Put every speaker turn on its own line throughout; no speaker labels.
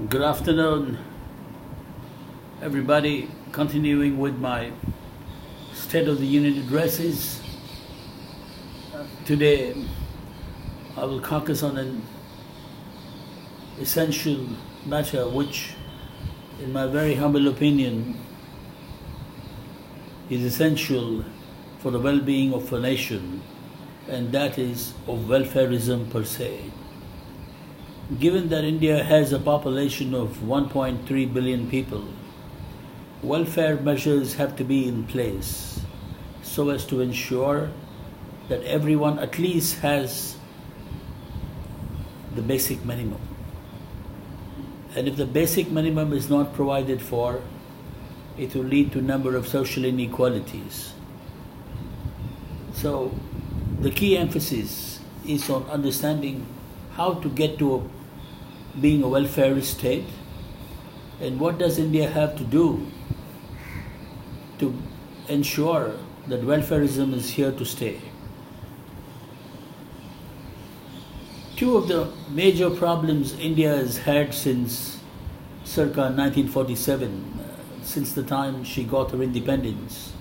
Good afternoon, everybody. Continuing with my State of the Union addresses. Today, I will focus on an essential matter which, in my very humble opinion, is essential for the well-being of a nation, and that is of welfarism per se. Given that India has a population of 1.3 billion people, welfare measures have to be in place so as to ensure that everyone at least has the basic minimum. And if the basic minimum is not provided for, it will lead to a number of social inequalities. So the key emphasis is on understanding how to get to being a welfare state, and what does India have to do to ensure that welfarism is here to stay. Two of the major problems India has had since circa 1947, since the time she got her independence,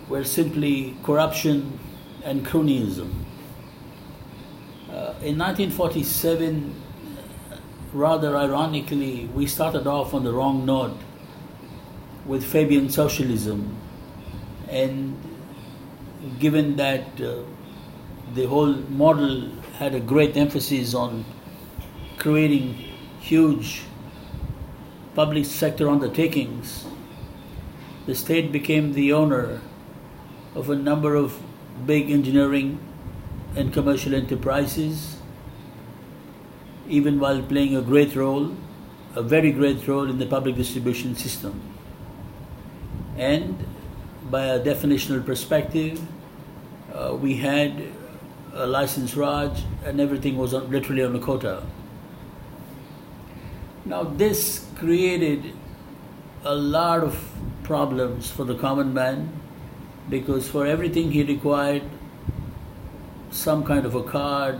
were simply corruption and cronyism. In 1947, rather ironically, we started off on the wrong note with Fabian socialism, and given that the whole model had a great emphasis on creating huge public sector undertakings, the state became the owner of a number of big engineering and commercial enterprises, even while playing a great role, a very great role in the public distribution system. And by a definitional perspective, we had a license Raj, and everything was literally on a quota. Now this created a lot of problems for the common man, because for everything he required some kind of a card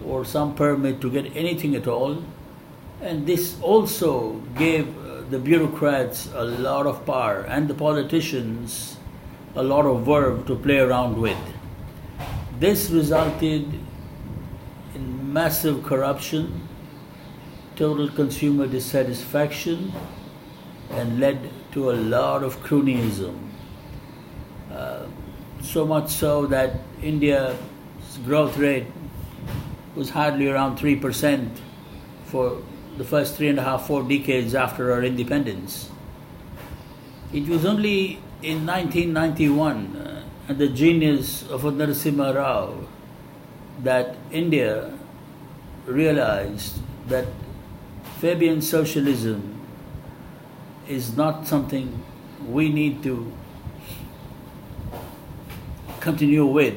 or some permit to get anything at all. And this also gave the bureaucrats a lot of power and the politicians a lot of verve to play around with. This resulted in massive corruption, total consumer dissatisfaction, and led to a lot of cronyism. So much so that India's growth rate was hardly around 3% for the first 3.5-4 decades after our independence. It was only in 1991, and the genius of Narasimha Rao, that India realized that Fabian socialism is not something we need to continue with,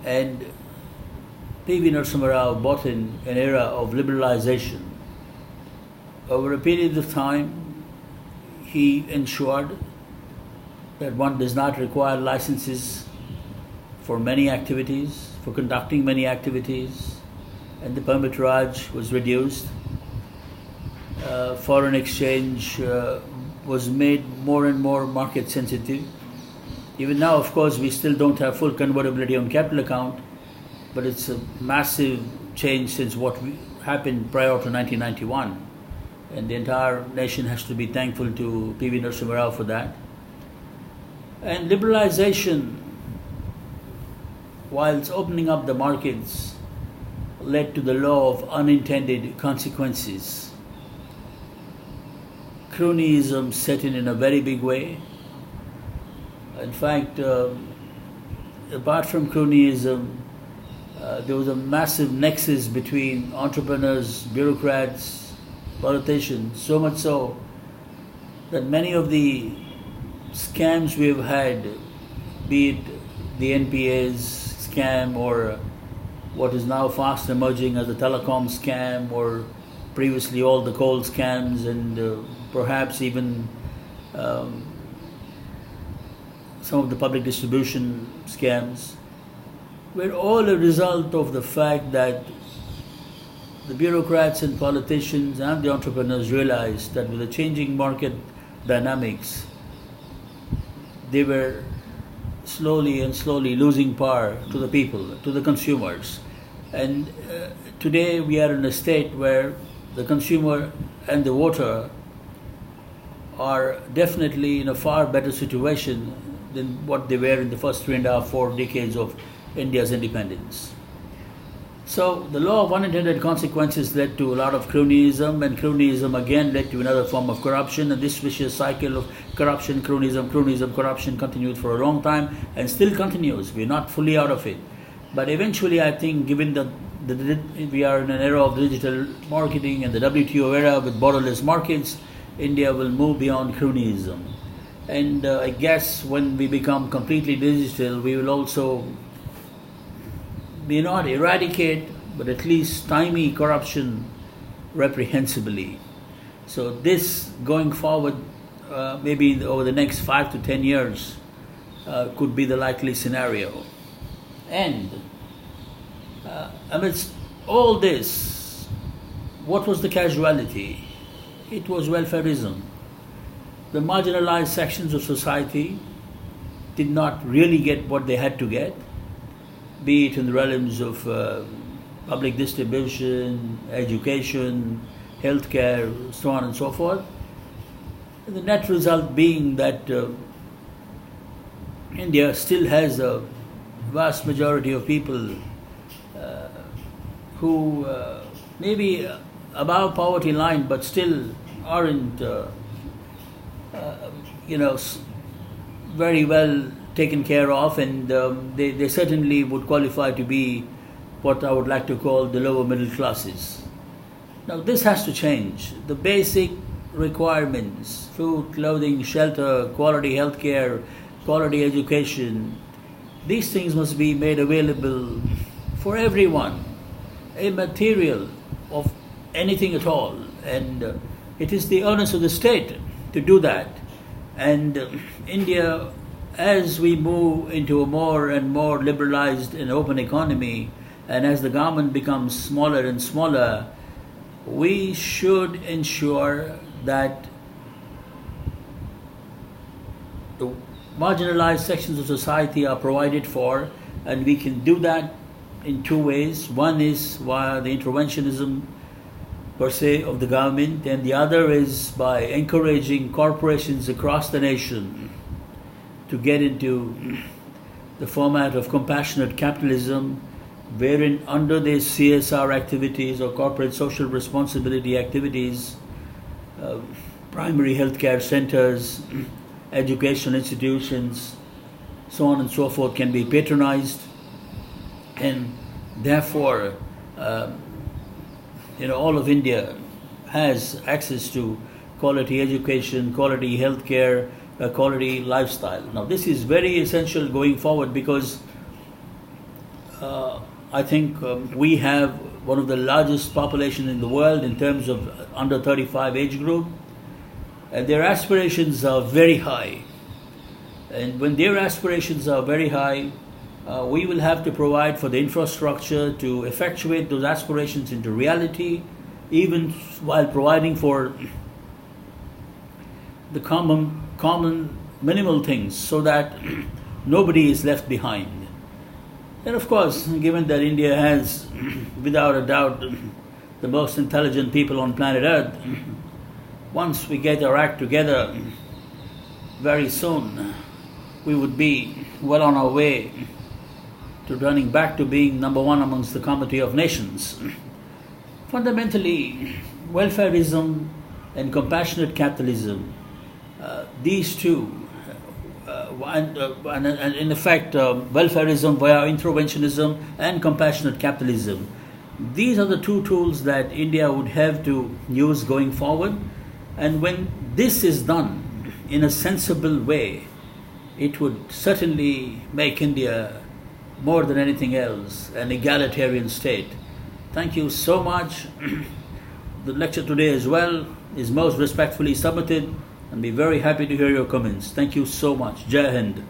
and P.V. Narasimha Rao brought in an era of liberalization. Over a period of time, he ensured that one does not require licenses for many activities, for conducting many activities, and the permit Raj was reduced. Foreign exchange was made more and more market sensitive. Even now, of course, we still don't have full convertibility on capital account, but it's a massive change since what happened prior to 1991. And the entire nation has to be thankful to P.V. Narasimha Rao for that. And liberalization, whilst opening up the markets, led to the law of unintended consequences. Cronyism set in a very big way. In fact, apart from cronyism, there was a massive nexus between entrepreneurs, bureaucrats, politicians, so much so that many of the scams we have had, be it the NPA's scam or what is now fast emerging as the telecom scam, or previously all the coal scams, and perhaps even some of the public distribution scams, were all a result of the fact that the bureaucrats and politicians and the entrepreneurs realized that with the changing market dynamics, they were slowly and slowly losing power to the people, to the consumers. And today we are in a state where the consumer and the voter are definitely in a far better situation than what they were in the first 3.5, 4 decades of India's independence. So the law of unintended consequences led to a lot of cronyism, and cronyism again led to another form of corruption, and this vicious cycle of corruption, cronyism, corruption continued for a long time and still continues. We're not fully out of it. But eventually I think, given that we are in an era of digital marketing and the WTO era with borderless markets, India will move beyond cronyism. And I guess when we become completely digital, we will also may not eradicate, but at least stymie corruption reprehensibly. So this, going forward, maybe over the next 5 to 10 years, could be the likely scenario. And amidst all this, what was the casualty? It was welfarism. The marginalized sections of society did not really get what they had to get, be it in the realms of public distribution, education, healthcare, so on and so forth. The net result being that India still has a vast majority of people who may be above poverty line but still aren't very well taken care of, and they certainly would qualify to be what I would like to call the lower middle classes. Now this has to change. The basic requirements, food, clothing, shelter, quality healthcare, quality education, these things must be made available for everyone, immaterial of anything at all. And it is the onus of the state to do that. And India, as we move into a more and more liberalized and open economy, and as the government becomes smaller and smaller, we should ensure that the marginalized sections of society are provided for, and we can do that in two ways. One is via the interventionism per se of the government, and the other is by encouraging corporations across the nation to get into the format of compassionate capitalism, wherein under these CSR activities or corporate social responsibility activities, primary healthcare centers, education institutions, so on and so forth, can be patronized, and therefore all of India has access to quality education, quality healthcare, quality lifestyle. Now this is very essential going forward, because I think we have one of the largest population in the world in terms of under 35 age group, and their aspirations are very high. And when their aspirations are very high, we will have to provide for the infrastructure to effectuate those aspirations into reality, even while providing for the common minimal things, so that nobody is left behind. And of course, given that India has, without a doubt, the most intelligent people on planet Earth, once we get our act together, very soon we would be well on our way to running back to being number one amongst the community of nations. Fundamentally, welfarism and compassionate capitalism, these two, and in effect, welfarism via interventionism and compassionate capitalism, these are the two tools that India would have to use going forward. And when this is done in a sensible way, it would certainly make India, more than anything else, an egalitarian state. Thank you so much. The lecture today as well is most respectfully submitted, and be very happy to hear your comments. Thank you so much. Jai Hind.